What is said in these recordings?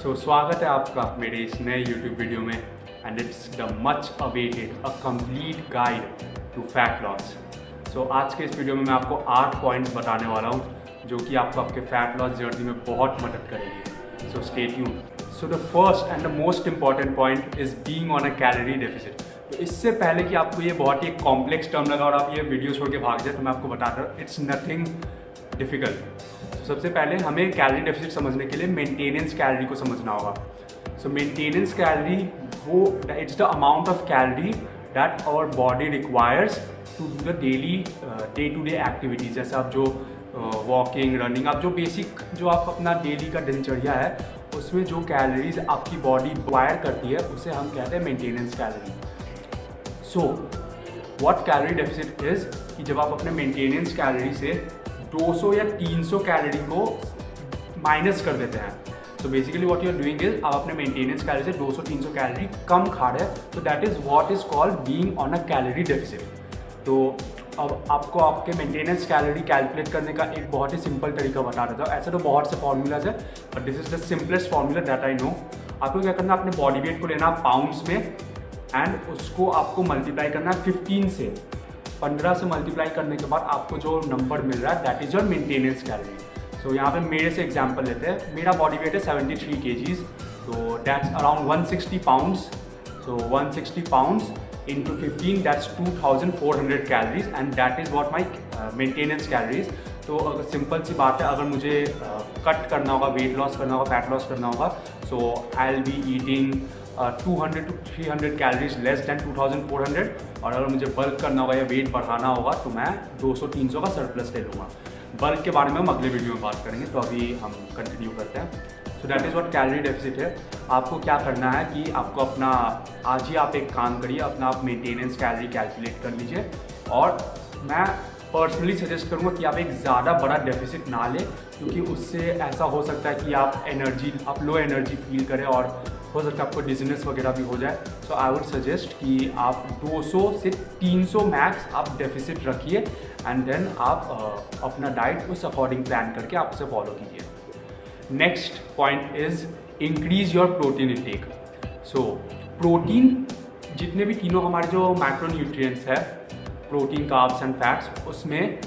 स्वागत है आपका मेरे इस नए YouTube वीडियो में and it's the much awaited a complete guide to fat loss. आज के इस वीडियो में मैं आपको 8 पॉइंट्स बताने वाला हूँ जो कि आपको आपके फैट लॉस जर्नी में बहुत मदद करेंगे। Stay tuned. The first and the most important point is being on a calorie deficit. तो इससे पहले कि आपको ये बहुत ही कॉम्प्लेक्स टर्म लगा और आप ये वीडियो छोड़ के भाग जाए, तो मैं आपको बताता हूँ इट्स नथिंग डिफिकल्ट। सबसे पहले हमें कैलोरी डेफिसिट समझने के लिए मेंटेनेंस कैलोरी को समझना होगा। मेंटेनेंस कैलोरी वो it's the amount of calorie that our body requires to do the daily day to day activities. जैसे आप जो वॉकिंग रनिंग, आप जो बेसिक जो आप अपना डेली का दिनचर्या है उसमें जो कैलोरीज आपकी बॉडी रिक्वायर करती है उसे हम कहते हैं maintenance calorie. What calorie deficit is कि जब आप अपने मेंटेनेंस कैलोरी से 200 या 300 कैलोरी को माइनस कर देते हैं। Basically what you are doing is आप अपने मेंटेनेंस कैलोरी से 200-300 कैलोरी कम खा रहे हैं, तो that is what is called being on a calorie deficit. तो अब आपको आपके मेंटेनेंस कैलोरी कैलकुलेट करने का एक बहुत ही सिंपल तरीका बता देता हूँ। ऐसे तो बहुत से फॉर्मूलाज है but this is the simplest formula that I know. आपको क्या करना है, अपने बॉडी वेट को लेना पाउंड्स में एंड उसको आपको मल्टीप्लाई करना 15 से। 15 से मल्टीप्लाई करने के बाद आपको जो नंबर मिल रहा है that is your maintenance calorie. यहाँ पे मेरे से एग्जांपल लेते हैं। मेरा बॉडी वेट है 73 kgs, तो that's around 160 pounds. 160 pounds into 15 that's 2400 calories and that is what my maintenance calories. तो अगर सिंपल सी बात है, अगर मुझे कट करना होगा, वेट लॉस करना होगा, फैट लॉस करना होगा, so I will be eating 200 to 300 calories less than 2400। और अगर मुझे बल्क करना होगा या वेट बढ़ाना होगा तो मैं 200-300 का सरप्लस ले लूँगा। बल्क के बारे में हम अगले वीडियो में बात करेंगे, तो अभी हम कंटिन्यू करते हैं। That is what calorie deficit है। आपको क्या करना है कि आपको अपना आज ही आप एक काम करिए, अपना आप मेंटेनेंस कैलोरी कैलकुलेट कर लीजिए। और मैं पर्सनली सजेस्ट करूँगा कि आप एक ज़्यादा बड़ा डेफिसिट ना लें, क्योंकि उससे ऐसा हो सकता है कि आप लो एनर्जी फील करें और हो सकता है आपको डिजीनेस वगैरह भी हो जाए। सो आई वुड सजेस्ट कि आप 200 से 300 मैक्स आप डेफिसिट रखिए एंड देन आप अपना डाइट उस अकॉर्डिंग प्लान करके आप उसे फॉलो कीजिए। Next point is increase your protein intake. Protein जितने भी तीनों हमारे जो मैक्रोन्यूट्रिएंट्स है, प्रोटीन, कार्ब्स एंड फैट्स, उसमें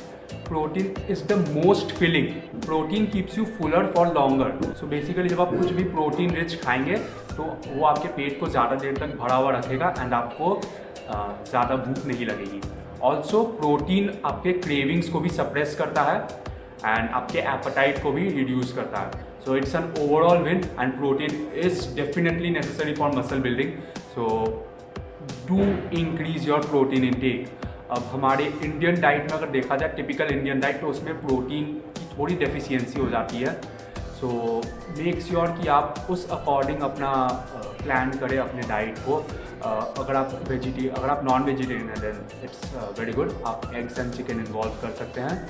protein is the most filling. Protein keeps you fuller for longer. Basically जब आप कुछ भी प्रोटीन रिच खाएंगे तो वो आपके पेट को ज़्यादा देर तक भरा हुआ रखेगा एंड आपको ज़्यादा भूख नहीं लगेगी। ऑल्सो प्रोटीन आपके क्रेविंग्स को भी सप्रेस करता है एंड आपके एपेटाइट को भी रिड्यूस करता है। It's an overall win and protein is definitely necessary for muscle building. Do increase your protein intake. अब हमारे इंडियन डाइट में अगर देखा जाए, टिपिकल इंडियन डाइट, तो उसमें प्रोटीन की थोड़ी डेफिशिएंसी हो जाती है। मेक श्योर कि आप उस अकॉर्डिंग अपना प्लान करें अपने डाइट को। अगर आप नॉन वेजिटेरियन हैं देन इट्स वेरी गुड। आप एग्स एंड चिकन इन्वॉल्व कर सकते हैं,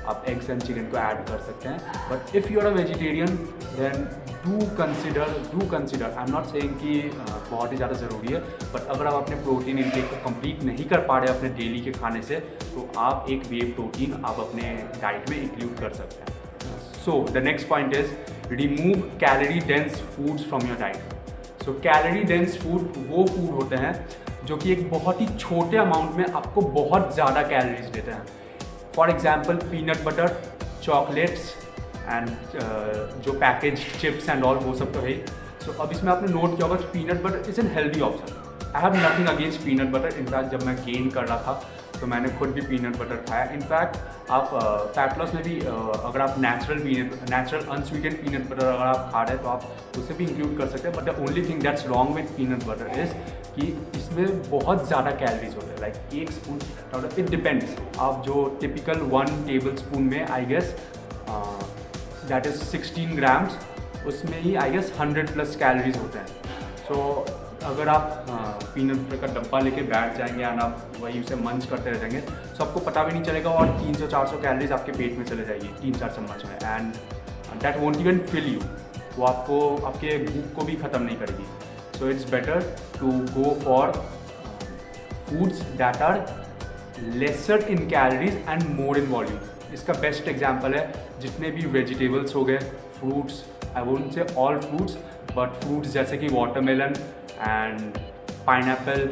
आप एग्स एंड चिकन को ऐड कर सकते हैं। But if you are a vegetarian then do consider I am not saying कि बहुत ही ज़्यादा ज़रूरी है, बट अगर आप अपने प्रोटीन इनटेक को कंप्लीट नहीं कर पा रहे अपने डेली के खाने से, तो आप एक वे प्रोटीन आप अपने डाइट में इंक्लूड कर सकते हैं। The next point is remove calorie dense foods from your diet. Calorie dense food वो फूड होते हैं जो कि एक बहुत ही छोटे अमाउंट में आपको बहुत ज़्यादा कैलोरीज देते हैं। For example peanut butter, chocolates and जो पैकेज चिप्स एंड ऑल, वो सब तो है ही। अब इसमें आपने नोट किया होगा कि peanut butter is an healthy option. I have nothing against peanut butter. In fact जब मैं गेन कर रहा था तो मैंने खुद भी पीनट बटर खाया। इनफैक्ट आप फैट लॉस में भी अगर आप नेचुरल अनस्वीटेंड पीनट बटर अगर आप खा रहे हैं तो आप उसे भी इंक्लूड कर सकते हैं। But the only thing that's wrong with peanut butter is कि इसमें बहुत ज़्यादा कैलोरीज होते हैं। लाइक एक स्पून, इट डिपेंड्स। आप जो टिपिकल 1 टेबल स्पून में I guess that is 16 grams, उसमें ही आई गेस 100+ कैलोरीज होते हैं। अगर आप पीनट बटर का डब्बा लेके बैठ जाएंगे एंड आप वही उसे मंच करते रह जाएंगे तो आपको पता भी नहीं चलेगा और 300-400 कैलोरीज आपके पेट में चले जाएगी 3-4 चम्मच में, and that won't even fill you. वो आपको आपके भूख को भी ख़त्म नहीं करेगी। It's better to go for foods that are lesser in calories and more in volume. इसका बेस्ट एग्जाम्पल है जितने भी वेजिटेबल्स हो गए, fruits, I won't say all fruits, but fruits जैसे कि वाटरमेलन एंड पाइनएप्पल,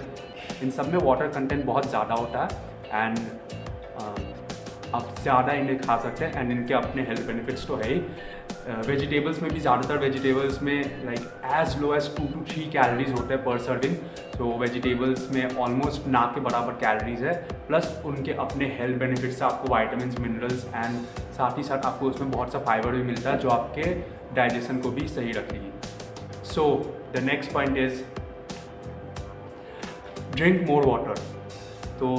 इन सब में वाटर कंटेंट बहुत ज़्यादा होता है एंड आप ज़्यादा इन्हें खा सकते हैं एंड इनके अपने हेल्थ बेनिफिट्स तो है ही। वेजिटेबल्स में भी ज़्यादातर वेजिटेबल्स में like as low as 2 to 3 calories होते हैं पर सर्विंग। तो वेजिटेबल्स में ऑलमोस्ट ना के बराबर कैलोरीज है, प्लस उनके अपने हेल्थ बेनिफिट्स से आपको वाइटामिन, मिनरल्स एंड साथ ही साथ आपको उसमें बहुत सा फाइबर भी मिलता है जो आपके डाइजेशन को भी सही रखेगी। So the next point is drink more water. तो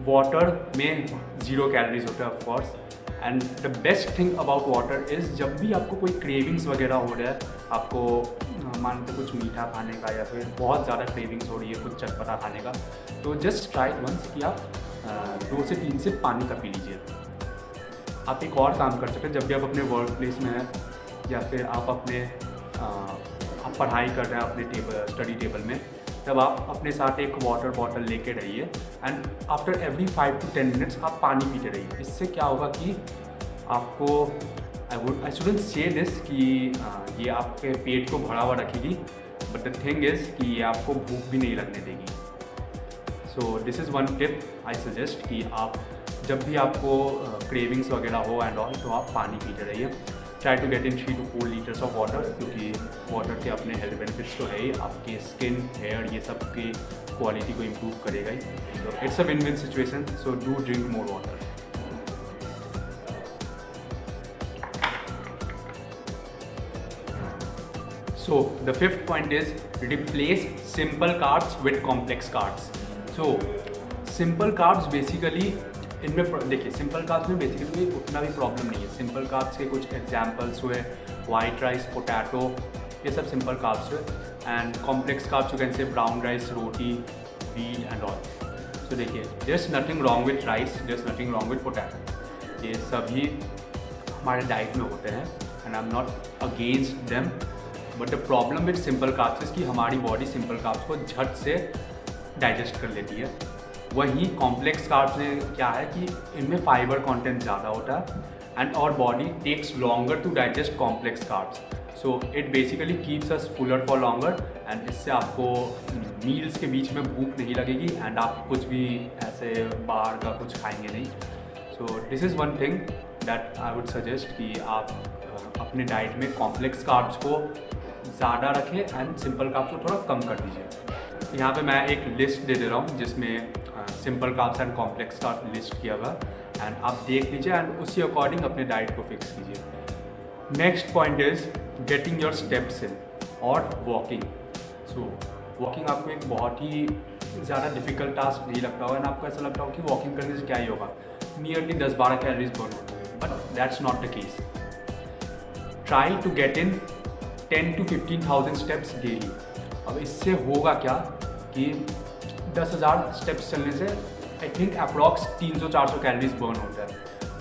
वाटर में 0 कैलोरीज होते हैं of course and the best thing about water is जब भी आपको कोई क्रेविंग्स वगैरह हो रहा है, आपको मानते कुछ मीठा खाने का या फिर बहुत ज़्यादा क्रेविंग्स हो रही है कुछ चटपटा खाने का, तो जस्ट ट्राई वंस कि आप 2 से 3 सिप पानी का पी लीजिए। आप एक और काम कर सकते हैं, जब भी आप अपने वर्क प्लेस में हैं या फिर आप अपने आप पढ़ाई कर रहे हैं अपने स्टडी टेबल में, तब आप अपने साथ एक वाटर बॉटल लेके रहिए and after every 5 to 10 minutes आप पानी पीते रहिए। इससे क्या होगा कि आपको आई शुडंट से दिस कि ये आपके पेट को भरा हुआ रखेगी, बट द थिंग इज़ कि ये आपको भूख भी नहीं लगने देगी। सो this is one tip I suggest कि आप जब भी आपको क्रेविंग्स वगैरह हो एंड ऑल, तो आप पानी पीते रहिए। Try to get in 3 to 4 litres of water, क्योंकि वाटर के अपने हेल्थ बेनिफिट्स तो है ही, आपके स्किन, हेयर, ये सब की क्वालिटी को इम्प्रूव करेगा ही। So it's a win win situation, so do drink more water. So the fifth point is replace simple carbs with complex carbs. So simple carbs basically इनमें देखिए सिंपल कार्ब्स में basically उतना भी problem नहीं है। Simple carbs के कुछ examples हुए वाइट राइस, पोटैटो, ये सब सिंपल कार्ब्स हुए and complex carbs you can say brown rice, roti, wheat and all. So देखिए there is nothing wrong with rice, there is nothing wrong with potato, ये सभी हमारे डाइट में होते हैं and I am not against them, but the problem with simple carbs is कि हमारी body simple carbs को झट से डाइजेस्ट कर लेती है। वहीं कॉम्प्लेक्स कार्ब्स में क्या है कि इनमें फाइबर कंटेंट ज़्यादा होता है and our body takes longer to digest complex carbs, so it basically keeps us fuller for longer and इससे आपको मील्स के बीच में भूख नहीं लगेगी एंड आप कुछ भी ऐसे बाहर का कुछ खाएंगे नहीं। सो this is one thing that I would suggest कि आप अपने डाइट में कॉम्प्लेक्स कार्ब्स को ज़्यादा रखें एंड सिंपल कार्ब्स को थोड़ा कम कर दीजिए। यहाँ पे मैं एक लिस्ट दे दे रहा हूँ जिसमें simple carbs and complex carb list किया हुआ एंड आप देख लीजिए एंड उसी अकॉर्डिंग अपने डाइट को फिक्स कीजिए। Next point is getting your steps in और वॉकिंग। सो वॉकिंग आपको एक बहुत ही ज़्यादा डिफिकल्ट टास्क नहीं लगता होगा एंड आपको ऐसा लगता होगा कि वॉकिंग करने से क्या ही होगा, नियरली 10-12 कैलोरीज बर्न होती है, but that's not the case. Try to get in 10 to 15,000 steps daily. अब इससे होगा क्या कि 10,000 स्टेप्स चलने से I think approx 300-400 calories burn होता है।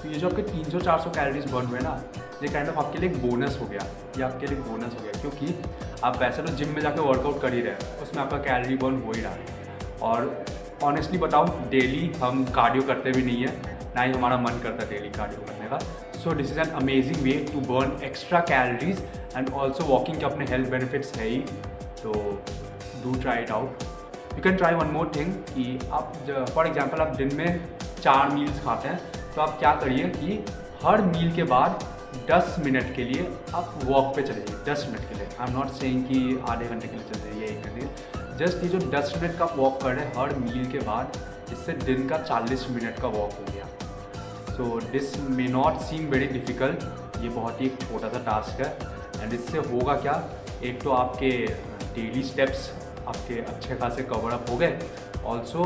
तो ये जो आपके 300-400 कैलोरीज बर्न हुए ना, ये काइंड ऑफ आपके लिए एक बोनस हो गया, ये आपके लिए एक बोनस हो गया, क्योंकि आप वैसे तो जिम में जाकर वर्कआउट कर ही रहे हैं, उसमें आपका कैलोरी बर्न हो ही रहा है। और ऑनेस्टली बताऊँ डेली हम कार्डियो करते भी नहीं है, ना ही हमारा मन करता डेली कार्डियो करने का। So this is an amazing way to burn extra calories and also walking के अपने हेल्थ बेनिफिट्स है ही, तो do try it out. You can try one more thing कि आप फॉर एग्जाम्पल आप दिन में 4 मील्स खाते हैं, तो आप क्या करिए कि हर मील के बाद 10 मिनट के लिए आप वॉक पे चले जाइए। 10 मिनट के लिए, आई एम नॉट सेइंग कि आधे घंटे के लिए चल जाइए, 1 घंटे, जस्ट ये जो 10 मिनट का वॉक कर रहे हैं हर मील के बाद, इससे दिन का 40 मिनट का वॉक हो गया। So this may not seem very difficult, ये बहुत ही एक छोटा सा टास्क है एंड इससे होगा क्या, एक तो आपके डेली स्टेप्स आपके अच्छे खासे कवर अप हो गए, ऑल्सो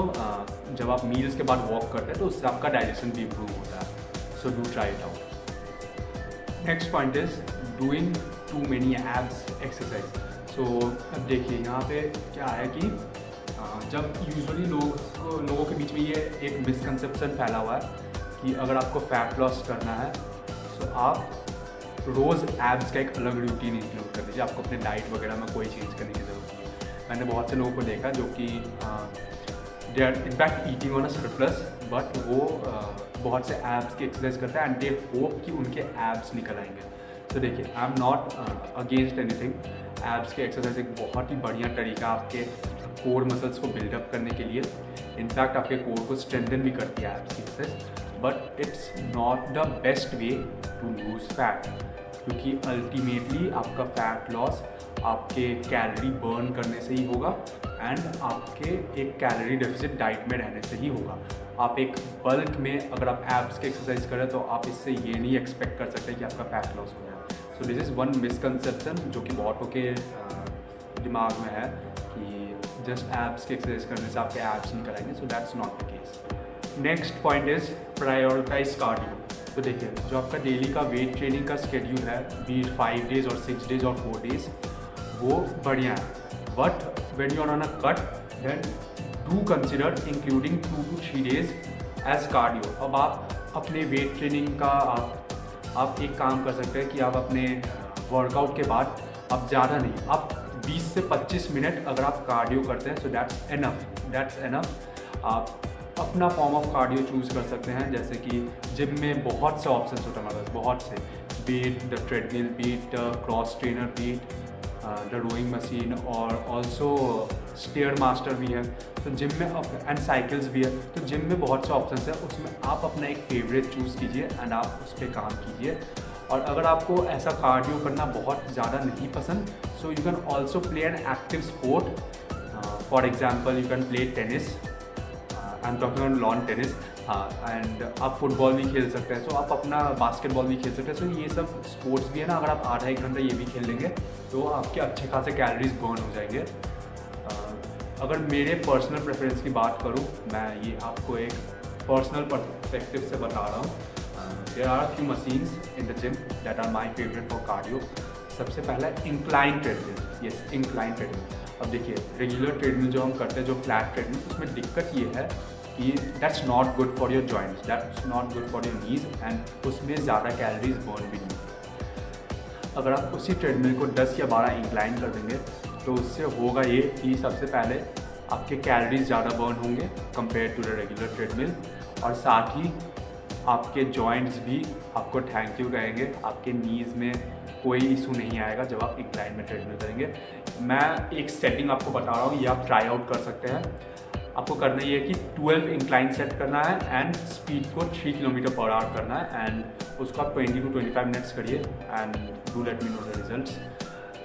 जब आप मील्स के बाद वॉक करते हैं तो उससे आपका डाइजेशन भी इम्प्रूव होता है। So do try it out. Next point is doing too many abs exercise. So अब देखिए यहाँ पे क्या है कि जब यूजुअली लोगों के बीच में ये एक मिसकंसेप्शन फैला हुआ है कि अगर आपको फैट लॉस करना है तो आप रोज़ एब्स का एक अलग रूटीन इंक्लूड कर दीजिए, आपको अपने डाइट वगैरह में कोई चेंज करने की ज़रूरत नहीं है। मैंने बहुत से लोगों को देखा जो कि they are in fact eating on a surplus, but वो बहुत से एब्स की एक्सरसाइज करते हैं एंड दे होप कि उनके एब्स निकल आएंगे। तो देखिए आई am not against anything, abs के एक्सरसाइज एक बहुत ही बढ़िया तरीका आपके कोर मसल्स को बिल्डअप करने के लिए। इनफैक्ट आपके कोर को स्ट्रेंथन भी करती है एब्स की exercise, but it's not the best way to lose fat, क्योंकि अल्टीमेटली आपका फैट लॉस आपके कैलोरी बर्न करने से ही होगा एंड आपके एक कैलोरी डेफिसिट डाइट में रहने से ही होगा। आप एक बल्क में अगर आप एब्स के एक्सरसाइज करें तो आप इससे ये नहीं एक्सपेक्ट कर सकते कि आपका फैट लॉस हो जाए। सो दिस इज़ वन मिसकंसेप्शन जो कि बहुतों के दिमाग में है कि जस्ट एब्स के एक्सरसाइज करने से आपके एब्स नहीं कराएंगे। So that's not the case. Next point is prioritise cardio. तो देखिए, जो आपका डेली का वेट ट्रेनिंग का शेड्यूल है, बी 5 डेज और 6 डेज और 4 डेज, वो बढ़िया है, but when you are on a cut then do consider including 2 to 3 days as cardio. अब आप अपने वेट ट्रेनिंग का आप एक काम कर सकते हैं कि आप अपने वर्कआउट के बाद आप ज़्यादा नहीं, आप 20 से 25 मिनट अगर आप कार्डियो करते हैं, सो दैट्स एनफ। आप अपना फॉर्म ऑफ कार्डियो चूज़ कर सकते हैं, जैसे कि जिम में बहुत से ऑप्शन होते हैं हमारे पास, बहुत से, be it the treadmill, be it cross trainer, be it the rowing machine, और ऑल्सो स्टेयर मास्टर भी है। तो जिम में एंड साइकिल्स भी है। तो जिम में बहुत से ऑप्शन है, उसमें आप अपना एक फेवरेट चूज़ कीजिए एंड आप उस पर काम कीजिए। और अगर आपको ऐसा कार्डियो करना बहुत ज़्यादा नहीं पसंद, so you can also play an active sport. For example you can play tennis, I am talking on lawn tennis, हाँ, एंड आप फुटबॉल भी खेल सकते हैं, सो आप अपना बास्केटबॉल भी खेल सकते हैं। सो ये सब स्पोर्ट्स भी है ना, अगर आप आधा एक घंटा ये भी खेल लेंगे तो आपके अच्छे खासे कैलोरीज बर्न हो जाएंगे। अगर मेरे पर्सनल प्रेफरेंस की बात करूँ, मैं ये आपको एक पर्सनल पर्सपेक्टिव से बता रहा हूँ। There are few machines in the gym that are my favourite for cardio. सबसे पहला incline treadmill, yes incline treadmill. अब देखिए, रेगुलर ट्रेडमिल जो हम करते हैं, जो फ्लैट ट्रेडमिल, उसमें दिक्कत ये है कि that's not good for your joints, that's not good for your knees, and उसमें ज़्यादा कैलोरीज बर्न भी नहीं। अगर आप उसी ट्रेडमिल को 10 या 12 इंक्लाइन कर देंगे तो उससे होगा ये कि सबसे पहले आपके कैलोरीज ज़्यादा बर्न होंगे compare to the regular treadmill, और साथ ही आपके जॉइंट्स भी आपको थैंक यू कहेंगे। आपके नीज़ में कोई इशू नहीं आएगा जब आप इंक्लाइन में ट्रेडमिल करेंगे। मैं एक सेटिंग आपको बता रहा हूँ, ये आप ट्राई आउट कर सकते हैं। आपको करना ये है कि 12 इंक्लाइन सेट करना है एंड स्पीड को 3 km/h करना है, एंड उसको आप 20 to 25 मिनट्स करिए and do let me know the results.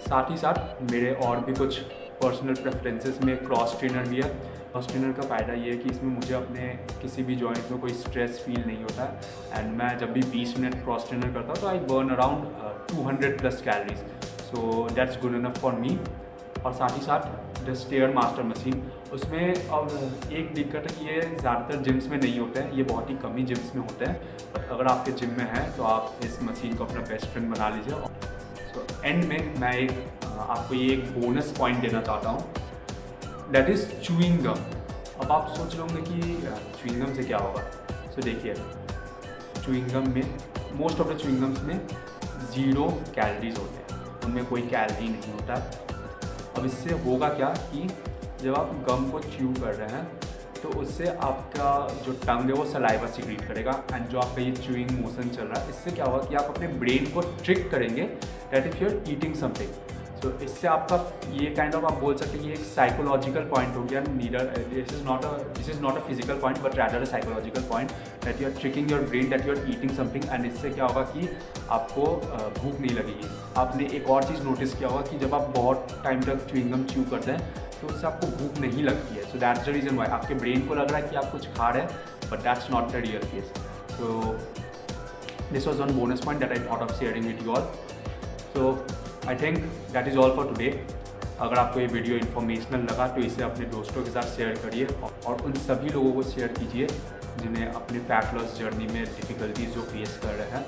साथ ही साथ मेरे और भी कुछ पर्सनल प्रेफरेंसेस में क्रॉस ट्रेनर भी है। क्रॉस ट्रेनर का फ़ायदा ये है कि इसमें मुझे अपने किसी भी जॉइंट में कोई स्ट्रेस फील नहीं होता है, एंड मैं जब भी 20 मिनट क्रॉस ट्रेनर करता हूँ तो I burn around 200+ calories, so that's good enough for me. और साथ ही साथ द स्टेयर मास्टर मशीन, उसमें अब एक दिक्कत है कि ये ज़्यादातर जिम्स में नहीं होते हैं, ये बहुत ही कम ही जिम्स में होते हैं, बट अगर आपके जिम में है तो आप इस मशीन को अपना बेस्ट फ्रेंड बना लीजिए। सो एंड में मैं आपको ये एक बोनस पॉइंट देना चाहता हूँ, दैट इज़ च्यूइंग गम। अब आप सोच लोगे कि च्यूइंग गम से क्या होगा। सो देखिए, च्यूइंग गम में most of the chewing gums में 0 कैलोरीज होते हैं, उनमें कोई कैलोरी नहीं होता। अब इससे होगा क्या कि जब आप गम को च्यू कर रहे हैं तो उससे आपका जो टंग है वो सलाइवा सीक्रेट करेगा, एंड जो आपका ये च्यूइंग मोशन चल रहा है, इससे क्या होगा कि आप अपने ब्रेन को ट्रिक करेंगे that if you are eating something. तो इससे आपका ये काइंड ऑफ आप बोल सकते हैं कि एक साइकोलॉजिकल पॉइंट हो गया। This is not a physical point but rather a psychological point that you are tricking your brain that you are eating something, and इससे क्या होगा कि आपको भूख नहीं लगेगी। आपने एक और चीज़ नोटिस किया होगा कि जब आप बहुत टाइम तक च्यूइंग गम च्यू करते हैं तो उससे आपको भूख नहीं लगती है। So that's the reason why आपके ब्रेन को लग रहा है कि आप कुछ खा रहे हैं, but that's not the real case. So this was one bonus point that I thought of sharing with you all. So I think that is all for today. अगर आपको ये वीडियो इन्फॉर्मेशनल लगा तो इसे अपने दोस्तों के साथ शेयर करिए, और उन सभी लोगों को शेयर कीजिए जिन्हें अपने फैट लॉस जर्नी में डिफ़िकल्टीज जो फेस कर रहे हैं।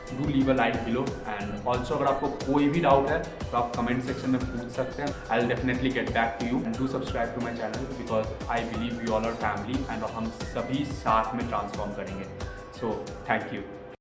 Do leave a like below, and also अगर आपको कोई भी डाउट है तो आप कमेंट सेक्शन में पूछ सकते हैं। I will definitely get back to you, and do subscribe to my channel because I believe you all are family, and हम सभी साथ में ट्रांसफॉर्म करेंगे। So thank you.